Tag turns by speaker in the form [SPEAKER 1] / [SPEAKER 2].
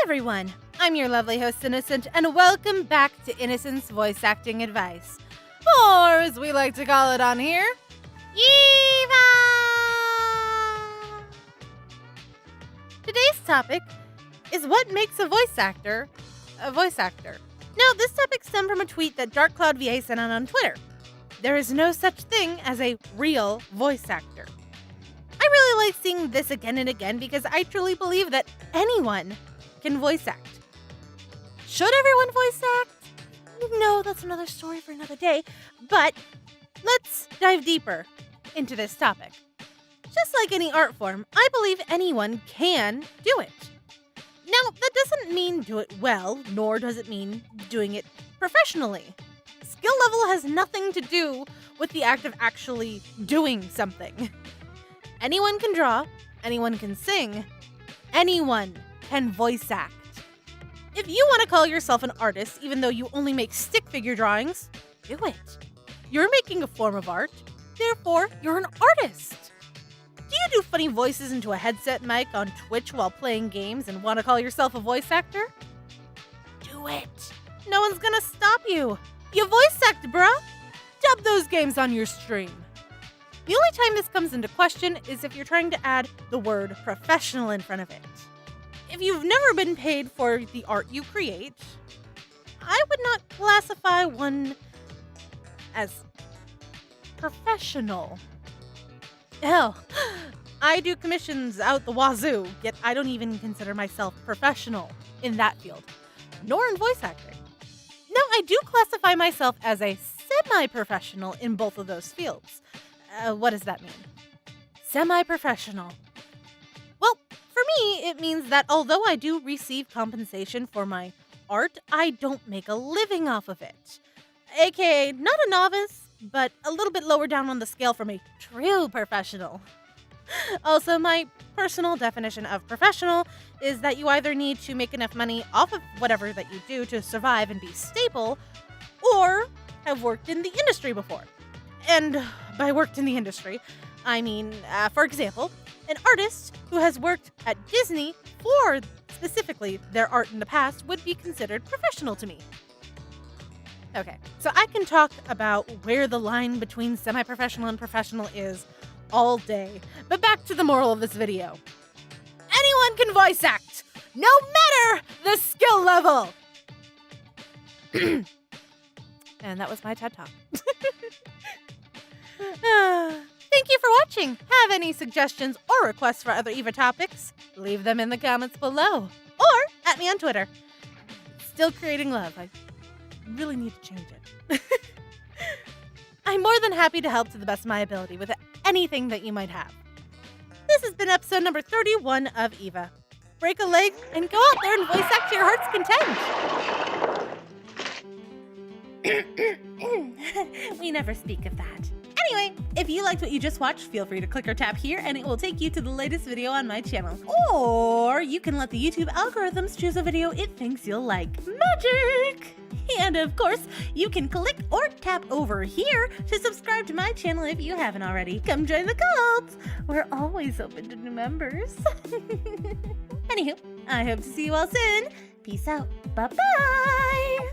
[SPEAKER 1] everyone, I'm your lovely host Innocent, and welcome back to Innocent's Voice Acting Advice. Or, as we like to call it on here, Eva! Today's topic is what makes a voice actor a voice actor. Now, this topic stemmed from a tweet that DarkCloudVA sent out on Twitter. There is no such thing as a real voice actor. I really like seeing this again and again because I truly believe that anyone can voice act. Should everyone voice act? No, that's another story for another day. But let's dive deeper into this topic. Just like any art form, I believe anyone can do it. Now, that doesn't mean do it well, nor does it mean doing it professionally. Skill level has nothing to do with the act of actually doing something. Anyone can draw, anyone can sing, anyone can voice act. If you want to call yourself an artist, even though you only make stick figure drawings, do it. You're making a form of art, therefore you're an artist. Do you do funny voices into a headset mic on Twitch while playing games and want to call yourself a voice actor? Do it. No one's gonna stop you. You voice act, bruh. Dub those games on your stream. The only time this comes into question is if you're trying to add the word professional in front of it. If you've never been paid for the art you create, I would not classify one as professional. Hell, I do commissions out the wazoo, yet I don't even consider myself professional in that field, nor in voice acting. Now, I do classify myself as a semi-professional in both of those fields. What does that mean? Semi-professional. Well, for me, it means that although I do receive compensation for my art, I don't make a living off of it. AKA, not a novice, but a little bit lower down on the scale from a true professional. Also, my personal definition of professional is that you either need to make enough money off of whatever that you do to survive and be stable, or have worked in the industry before. And by worked in the industry, I mean, for example, an artist who has worked at Disney for specifically their art in the past would be considered professional to me. Okay, so I can talk about where the line between semi-professional and professional is all day, but back to the moral of this video. Anyone can voice act, no matter the skill level! And that was my TED Talk. Thank you for watching. Have any suggestions or requests for other Eva topics? Leave them in the comments below. Or at me on Twitter. Still creating love. I really need to change it. I'm more than happy to help to the best of my ability with anything that you might have. This has been episode number 31 of Eva. Break a leg and go out there and voice act to your heart's content. We never speak of that. Anyway, if you liked what you just watched, feel free to click or tap here and it will take you to the latest video on my channel. Or you can let the YouTube algorithms choose a video it thinks you'll like. Magic! And of course, you can click or tap over here to subscribe to my channel if you haven't already. Come join the cult! We're always open to new members. Anywho, I hope to see you all soon. Peace out. Bye-bye!